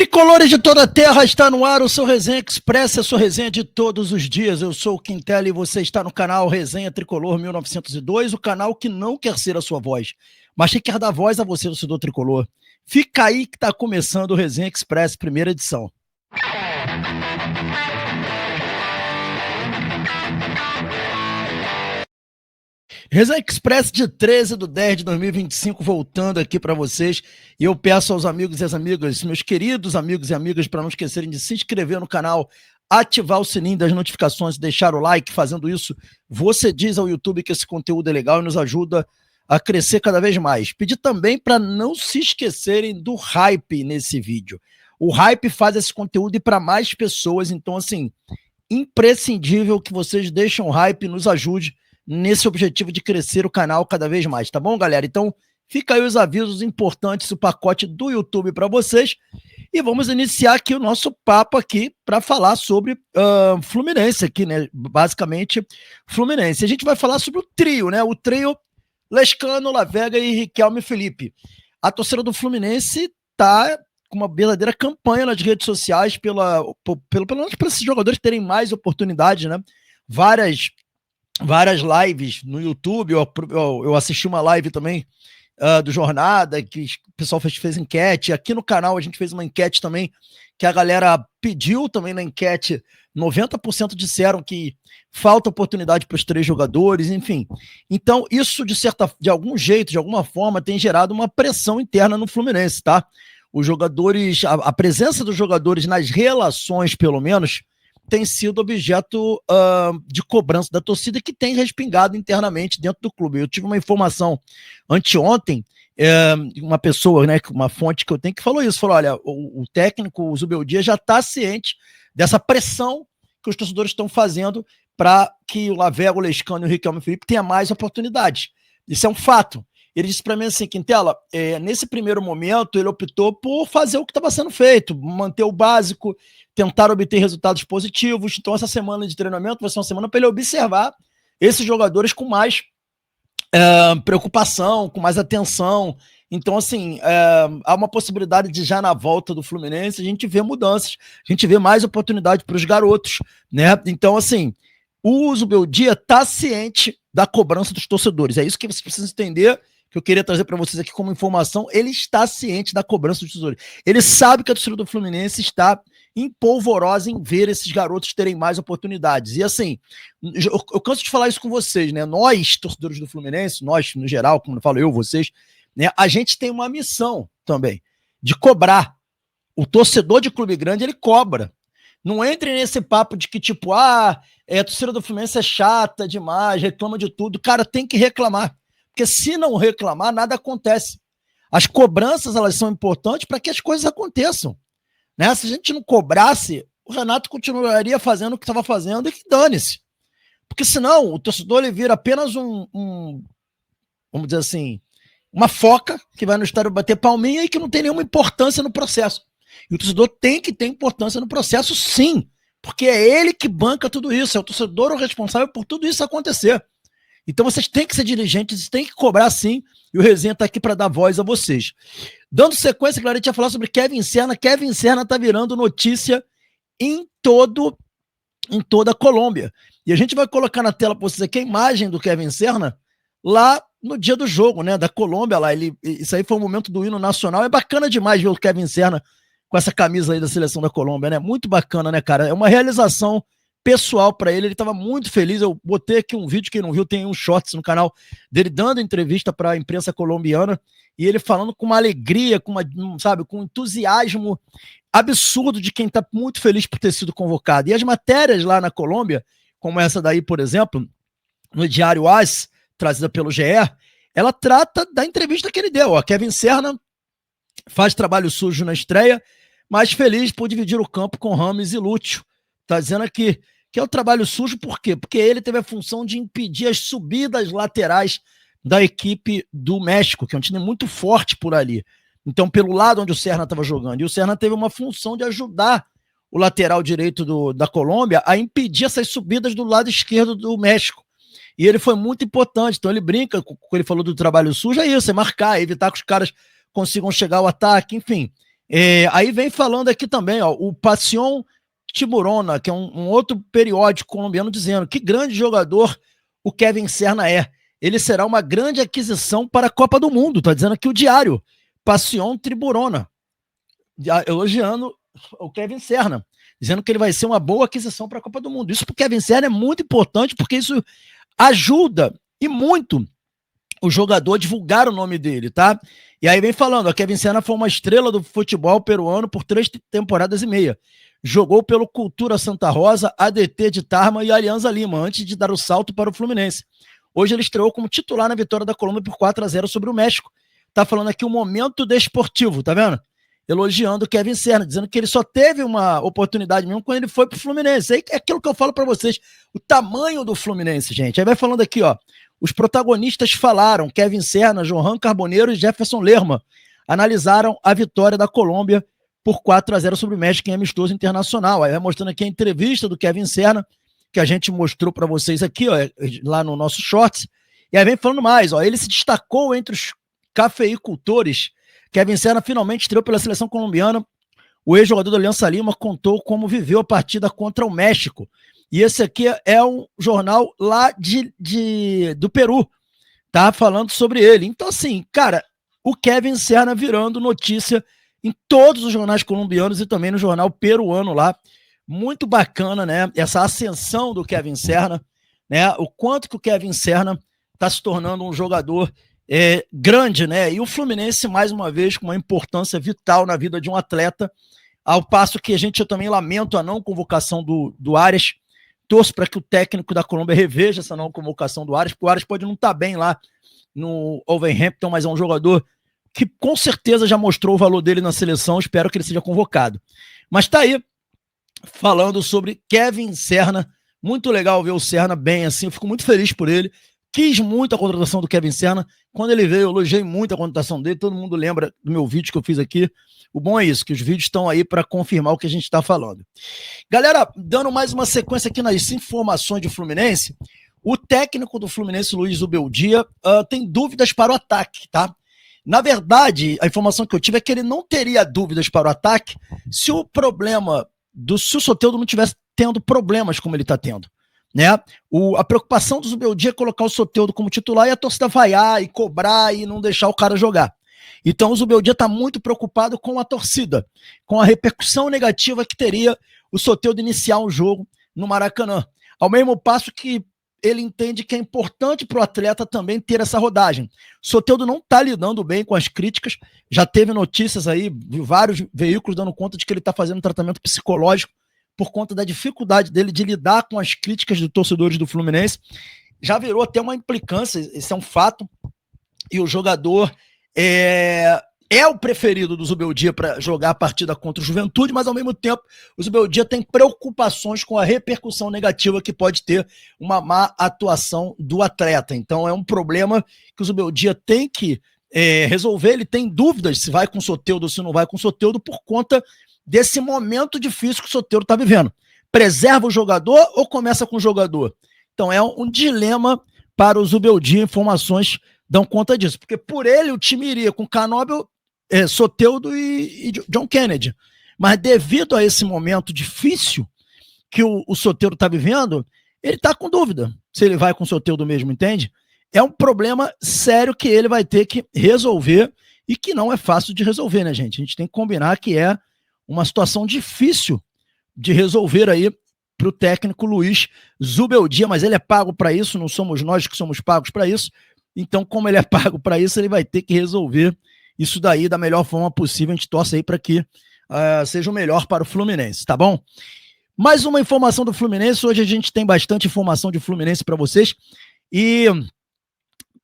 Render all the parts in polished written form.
Tricolores de toda a terra, está no ar o seu Resenha Express, a sua resenha de todos os dias. Eu sou o Quintela e você está no canal Resenha Tricolor 1902, o canal que não quer ser a sua voz, mas que quer dar voz a você, torcedor tricolor. Fica aí que está começando o Resenha Express, primeira edição. Resenha Express de 13/10/2025, voltando aqui para vocês. E eu peço aos amigos e às amigas, meus queridos amigos e amigas, para não esquecerem de se inscrever no canal, ativar o sininho das notificações, deixar o like. Fazendo isso, você diz ao YouTube que esse conteúdo é legal e nos ajuda a crescer cada vez mais. Pedir também para não se esquecerem do hype nesse vídeo. O hype faz esse conteúdo ir para mais pessoas, então assim, imprescindível que vocês deixem o hype e nos ajude nesse objetivo de crescer o canal cada vez mais, tá bom, galera? Então, fica aí os avisos importantes, o pacote do YouTube para vocês, e vamos iniciar aqui o nosso papo aqui para falar sobre Fluminense aqui, né? Basicamente, Fluminense. A gente vai falar sobre o trio, né? O trio Lescano, Lavega e Riquelme Felipe. A torcida do Fluminense tá com uma verdadeira campanha nas redes sociais pelo menos para esses jogadores terem mais oportunidades, né? Várias lives no YouTube, eu assisti uma live também do Jornada, que o pessoal fez enquete, aqui no canal a gente fez uma enquete também, que a galera pediu também na enquete, 90% disseram que falta oportunidade para os três jogadores, enfim. Então isso de algum jeito, de alguma forma, tem gerado uma pressão interna no Fluminense, tá? Os jogadores, a presença dos jogadores nas relações, pelo menos, tem sido objeto de cobrança da torcida, que tem respingado internamente dentro do clube. Eu tive uma informação anteontem, uma pessoa, né, uma fonte que eu tenho, que falou isso, falou, olha, o técnico, o Zubeldia, já está ciente dessa pressão que os torcedores estão fazendo para que o Lavega, o Lescano e o Riquelme Felipe tenham mais oportunidades. Isso é um fato. Ele disse para mim assim, Quintela, nesse primeiro momento ele optou por fazer o que estava sendo feito, manter o básico, tentar obter resultados positivos. Então essa semana de treinamento vai ser uma semana para ele observar esses jogadores com mais preocupação, com mais atenção. Então assim, há uma possibilidade de já na volta do Fluminense a gente ver mudanças, a gente ver mais oportunidade para os garotos, né? Então assim, o Zubeldia está ciente da cobrança dos torcedores, é isso que vocês precisam entender, que eu queria trazer para vocês aqui como informação. Ele está ciente da cobrança dos torcedores. Ele sabe que a torcida do Fluminense está empolvorosa em ver esses garotos terem mais oportunidades. E assim, eu canso de falar isso com vocês, né? Nós, torcedores do Fluminense, nós, no geral, como eu falo, vocês, né? A gente tem uma missão também, de cobrar. O torcedor de clube grande, ele cobra. Não entre nesse papo de que, tipo, a torcida do Fluminense é chata demais, reclama de tudo. Cara, tem que reclamar. Porque se não reclamar, nada acontece. As cobranças, elas são importantes para que as coisas aconteçam, né? Se a gente não cobrasse, o Renato continuaria fazendo o que estava fazendo e que dane-se. Porque senão o torcedor ele vira apenas vamos dizer assim, uma foca que vai no estádio bater palminha e que não tem nenhuma importância no processo. E o torcedor tem que ter importância no processo, sim, porque é ele que banca tudo isso, é o torcedor o responsável por tudo isso acontecer. Então vocês têm que ser diligentes, vocês têm que cobrar sim, e o Resenha está aqui para dar voz a vocês. Dando sequência, claro, a gente ia falar sobre Kevin Serna. Kevin Serna está virando notícia em toda a Colômbia. E a gente vai colocar na tela para vocês aqui a imagem do Kevin Serna lá no dia do jogo, né, da Colômbia lá. Isso aí foi o momento do hino nacional. É bacana demais ver o Kevin Serna com essa camisa aí da seleção da Colômbia, né? Muito bacana, né, cara? É uma realização pessoal para ele estava muito feliz. Eu botei aqui um vídeo, quem não viu, tem um shorts no canal dele dando entrevista para a imprensa colombiana, e ele falando com uma alegria, com um entusiasmo absurdo de quem está muito feliz por ter sido convocado. E as matérias lá na Colômbia, como essa daí, por exemplo, no Diário AS, trazida pelo GE, ela trata da entrevista que ele deu. A Kevin Serna faz trabalho sujo na estreia, mas feliz por dividir o campo com Rames e Lúcio. Está dizendo aqui que é o trabalho sujo, por quê? Porque ele teve a função de impedir as subidas laterais da equipe do México, que é um time muito forte por ali. Então, pelo lado onde o Serna estava jogando. E o Serna teve uma função de ajudar o lateral direito da Colômbia a impedir essas subidas do lado esquerdo do México. E ele foi muito importante. Então, ele brinca, quando ele falou do trabalho sujo, é isso, é marcar, é evitar que os caras consigam chegar ao ataque, enfim. Aí vem falando aqui também, ó, o Passion Tiburona, que é um outro periódico colombiano, dizendo que grande jogador o Kevin Serna é. Ele será uma grande aquisição para a Copa do Mundo, tá dizendo aqui o diário. Passion Tiburona, elogiando o Kevin Serna, dizendo que ele vai ser uma boa aquisição para a Copa do Mundo. Isso para o Kevin Serna é muito importante, porque isso ajuda e muito o jogador a divulgar o nome dele, tá? E aí vem falando, a Kevin Serna foi uma estrela do futebol peruano por 3 temporadas e meia. Jogou pelo Cultura Santa Rosa, ADT de Tarma e Alianza Lima, antes de dar o salto para o Fluminense. Hoje ele estreou como titular na vitória da Colômbia por 4-0 sobre o México. Tá falando aqui o momento desportivo, tá vendo? Elogiando o Kevin Serna, dizendo que ele só teve uma oportunidade mesmo quando ele foi pro Fluminense. Aí é aquilo que eu falo para vocês, o tamanho do Fluminense, gente. Aí vai falando aqui, ó, os protagonistas falaram, Kevin Serna, Johan Carboneiro e Jefferson Lerma, analisaram a vitória da Colômbia por 4-0 sobre o México em amistoso internacional. Aí vai mostrando aqui a entrevista do Kevin Serna, que a gente mostrou para vocês aqui, ó, lá no nosso shorts. E aí vem falando mais, ó, ele se destacou entre os cafeicultores. Kevin Serna finalmente estreou pela seleção colombiana. O ex-jogador do Alianza Lima contou como viveu a partida contra o México. E esse aqui é um jornal lá do Peru, tá? Falando sobre ele. Então, assim, cara, o Kevin Serna virando notícia em todos os jornais colombianos e também no jornal peruano lá. Muito bacana, né? Essa ascensão do Kevin Serna, né? O quanto que o Kevin Serna está se tornando um jogador grande, né? E o Fluminense, mais uma vez, com uma importância vital na vida de um atleta, ao passo que eu também lamento a não convocação do Arias. Torço para que o técnico da Colômbia reveja essa não convocação do Arias, porque o Arias pode não estar bem lá no Wolverhampton, mas é um jogador que com certeza já mostrou o valor dele na seleção, espero que ele seja convocado. Mas tá aí, falando sobre Kevin Serna, muito legal ver o Serna bem assim, eu fico muito feliz por ele, quis muito a contratação do Kevin Serna, quando ele veio eu elogiei muito a contratação dele, todo mundo lembra do meu vídeo que eu fiz aqui, o bom é isso, que os vídeos estão aí para confirmar o que a gente está falando. Galera, dando mais uma sequência aqui nas informações do Fluminense, o técnico do Fluminense, Luiz Zubeldia, tem dúvidas para o ataque, tá? Na verdade, a informação que eu tive é que ele não teria dúvidas para o ataque se o Soteldo não tivesse tendo problemas como ele está tendo, né? A preocupação do Zubeldia é colocar o Soteldo como titular e a torcida vaiar e cobrar e não deixar o cara jogar. Então o Zubeldia está muito preocupado com a torcida, com a repercussão negativa que teria o Soteldo iniciar um jogo no Maracanã. Ao mesmo passo que ele entende que é importante para o atleta também ter essa rodagem. O Soteldo não está lidando bem com as críticas, já teve notícias aí, vários veículos dando conta de que ele está fazendo tratamento psicológico por conta da dificuldade dele de lidar com as críticas dos torcedores do Fluminense. Já virou até uma implicância, esse é um fato, e o jogador é o preferido do Zubeldia para jogar a partida contra o Juventude, mas ao mesmo tempo o Zubeldia tem preocupações com a repercussão negativa que pode ter uma má atuação do atleta. Então é um problema que o Zubeldia tem que resolver. Ele tem dúvidas se vai com o Soteldo ou se não vai com o Soteldo por conta desse momento difícil que o Soteldo está vivendo. Preserva o jogador ou começa com o jogador? Então é um dilema para o Zubeldia. Informações dão conta disso, porque por ele o time iria com Canóbio, Soteldo e John Kennedy, mas devido a esse momento difícil que o Soteldo está vivendo, ele está com dúvida se ele vai com o Soteldo mesmo, entende? É um problema sério que ele vai ter que resolver e que não é fácil de resolver, né, gente? A gente tem que combinar que é uma situação difícil de resolver aí para o técnico Luiz Zubeldia, mas ele é pago para isso, não somos nós que somos pagos para isso. Então, como ele é pago para isso, ele vai ter que resolver isso daí da melhor forma possível. A gente torce aí para que seja o melhor para o Fluminense, tá bom? Mais uma informação do Fluminense. Hoje a gente tem bastante informação de Fluminense para vocês. E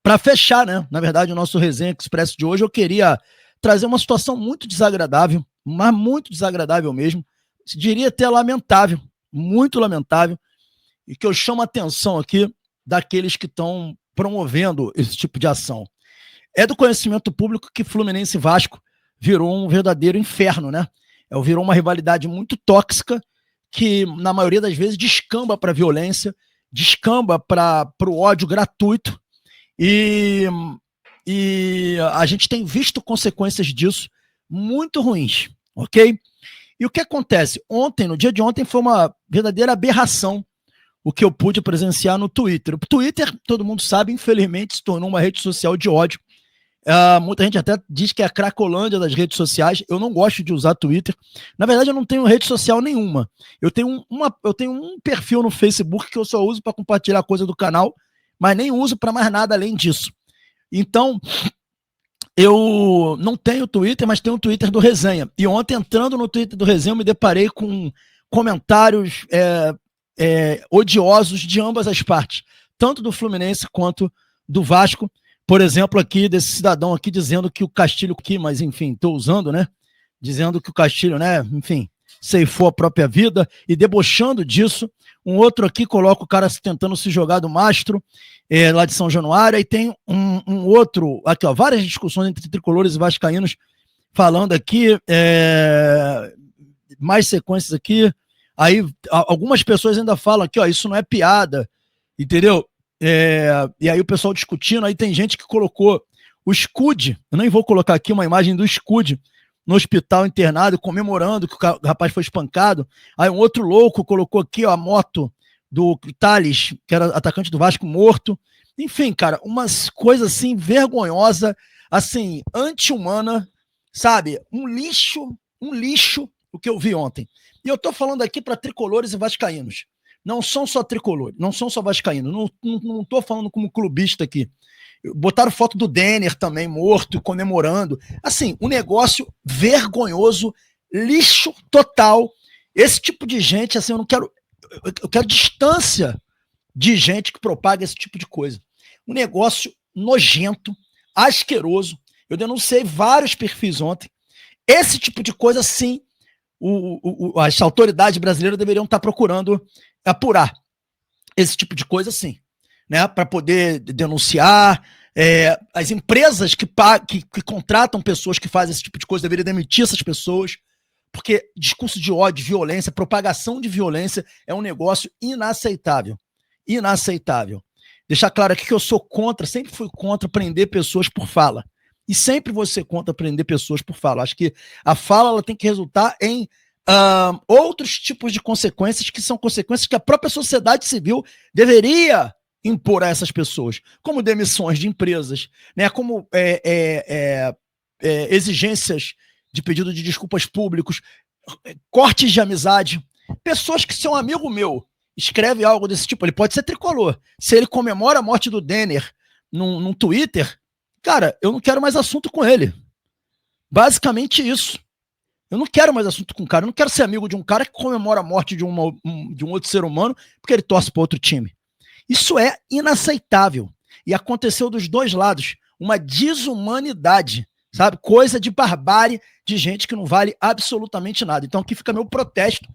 para fechar, né? Na verdade, o nosso Resenha Expresso de hoje, eu queria trazer uma situação muito desagradável, mas muito desagradável mesmo. Diria até lamentável, muito lamentável, e que eu chamo a atenção aqui daqueles que estão promovendo esse tipo de ação. É do conhecimento público que Fluminense e Vasco virou um verdadeiro inferno, né? Virou uma rivalidade muito tóxica que, na maioria das vezes, descamba para a violência, descamba para o ódio gratuito e a gente tem visto consequências disso muito ruins, ok? E o que acontece? Ontem, no dia de ontem, foi uma verdadeira aberração o que eu pude presenciar no Twitter. O Twitter, todo mundo sabe, infelizmente se tornou uma rede social de ódio. Muita gente até diz que é a cracolândia das redes sociais. Eu não gosto de usar Twitter. Na verdade, eu não tenho rede social nenhuma. Eu tenho um perfil no Facebook que eu só uso para compartilhar coisa do canal, mas nem uso para mais nada além disso. Então, eu não tenho Twitter, mas tenho o Twitter do Resenha. E ontem, entrando no Twitter do Resenha, eu me deparei com comentários odiosos de ambas as partes, tanto do Fluminense quanto do Vasco. Por exemplo, aqui, desse cidadão aqui dizendo que o Castilho aqui, mas enfim, estou usando, né? Dizendo que o Castilho, né? Enfim, ceifou a própria vida e debochando disso. Um outro aqui coloca o cara tentando se jogar do mastro, lá de São Januário. Aí tem um outro, aqui, ó, várias discussões entre tricolores e vascaínos falando aqui, mais sequências aqui. Aí algumas pessoas ainda falam aqui, ó, isso não é piada, entendeu? E aí o pessoal discutindo, aí tem gente que colocou o Scud, eu nem vou colocar aqui uma imagem do Scud no hospital internado, comemorando que o rapaz foi espancado. Aí um outro louco colocou aqui, ó, a moto do Thales, que era atacante do Vasco, morto. Enfim, cara, umas coisas assim, vergonhosa, assim, anti-humana, sabe? Um lixo o que eu vi ontem. E eu tô falando aqui para tricolores e vascaínos. Não são só tricolores, não são só vascaínos. Não tô falando como clubista aqui. Botaram foto do Denner também, morto, comemorando. Assim, um negócio vergonhoso, lixo total. Esse tipo de gente, assim, eu quero distância de gente que propaga esse tipo de coisa. Um negócio nojento, asqueroso. Eu denunciei vários perfis ontem. Esse tipo de coisa, sim, as autoridades brasileiras deveriam estar procurando apurar. Esse tipo de coisa, sim, né? Para poder denunciar. As empresas que contratam pessoas que fazem esse tipo de coisa deveriam demitir essas pessoas, porque discurso de ódio, violência, propagação de violência é um negócio inaceitável. Inaceitável. Deixar claro aqui que eu sou contra, sempre fui contra prender pessoas por fala. E sempre vou ser contra prender pessoas por fala. Acho que a fala ela tem que resultar em outros tipos de consequências, que são consequências que a própria sociedade civil deveria impor a essas pessoas, como demissões de empresas, né, como exigências de pedido de desculpas públicos, cortes de amizade. Pessoas que, se um amigo meu escreve algo desse tipo, ele pode ser tricolor. Se ele comemora a morte do Denner num Twitter, cara, eu não quero mais assunto com ele. Basicamente isso. Eu não quero mais assunto com o cara. Eu não quero ser amigo de um cara que comemora a morte de um outro ser humano porque ele torce para outro time. Isso é inaceitável. E aconteceu dos dois lados. Uma desumanidade, sabe? Coisa de barbárie de gente que não vale absolutamente nada. Então aqui fica meu protesto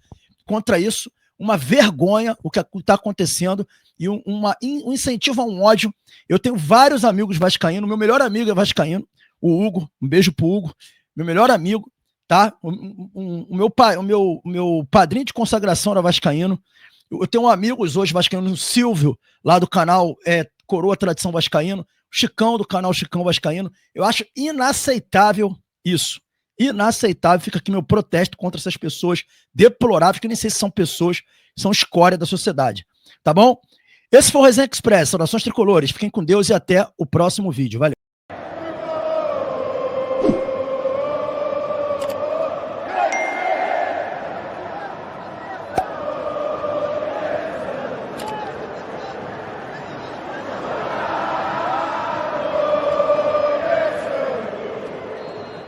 contra isso. Uma vergonha o que está acontecendo e um incentivo a um ódio. Eu tenho vários amigos vascaínos. Meu melhor amigo é vascaíno, o Hugo. Um beijo pro Hugo. Meu melhor amigo, tá? O meu padrinho de consagração era vascaíno. Eu tenho amigos hoje vascaínos, o Silvio, lá do canal Coroa Tradição Vascaíno, o Chicão, do canal Chicão Vascaíno. Eu acho inaceitável isso. Inaceitável. Fica aqui meu protesto contra essas pessoas deploráveis, que nem sei se são pessoas, são escória da sociedade. Tá bom? Esse foi o Resenha Express. Saudações tricolores. Fiquem com Deus e até o próximo vídeo. Valeu.